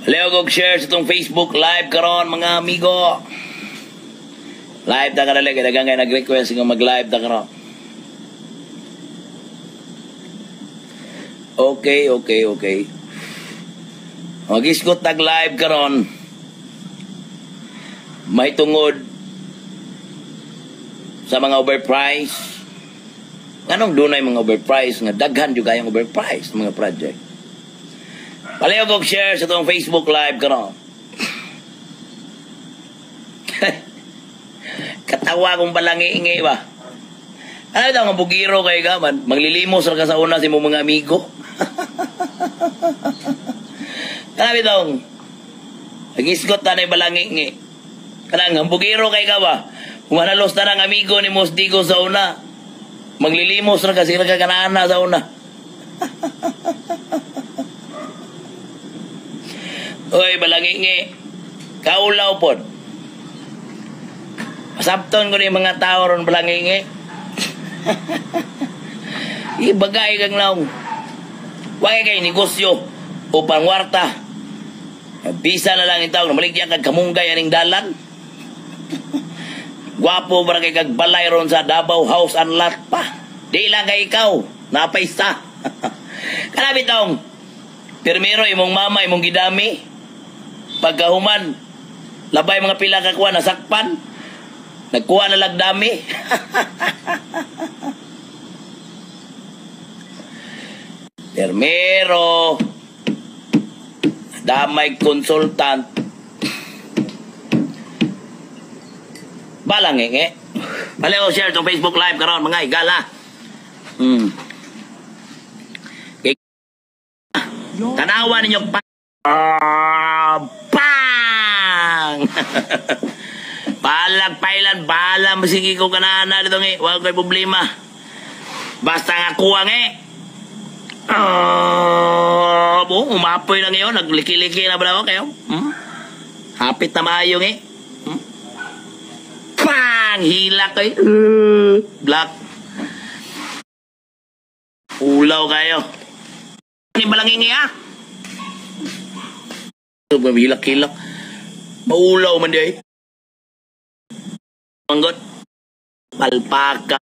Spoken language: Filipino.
Leo kog share sa itong Facebook live karon mga amigo. Live ta karon lagi dagang kay nag-request nga mag-live ta karon. Okay. Mag-iskot tag live karon. May tungod sa mga overprice. Anong dunay mga overprice nga daghan jud kayong overprice mga project. Palayo kog share sa itong Facebook live karon. Katawa kong balangi-ingi ba? Ano ito nga bugiro kay gaman? Maglilimos ra ka sa una si mong mga amigo. Ano itong nag-isgot na na balangi-ingi. Kanang bugiro kay ka ba? Kung manalos na ng amigo ni Mosdigo sa una, maglilimos ra kasi kanana sa una. Oy, balangingi. Kaulaw pod. Masabton ko ni mga tao ron balangingi. Ibagay kang naong. Wag kay negosyo o pangwarta. Bisa na lang itaw na maligyan kag kamunggay aning dalan. Gwapo ba kay kag balay ron sa Davao House and Lot pa. Di lang kay ikaw napaisa. Kanabi tong pirmero imong mama imong gidami. Pagkahuman labay mga pila ka kuha nasakpan. Nagkuha na lang dami. Pirmero damay consultant balangingi. Bali ko share itong Facebook live karon mga igala. Tanawa ninyo pa. Bang! Palag pailan, bahala masigi ko kanana dito ng wag ko'y problema. Basta nga kuwang umapoy lang ngayon, nagliki-liki na ba ako kayo? Hapit na maayong Pang! Hilak kayo. Black. Ulaw kayo. Ano yung balangingi Hilak-hilak. Maulaw man di Manggot. Palpaka.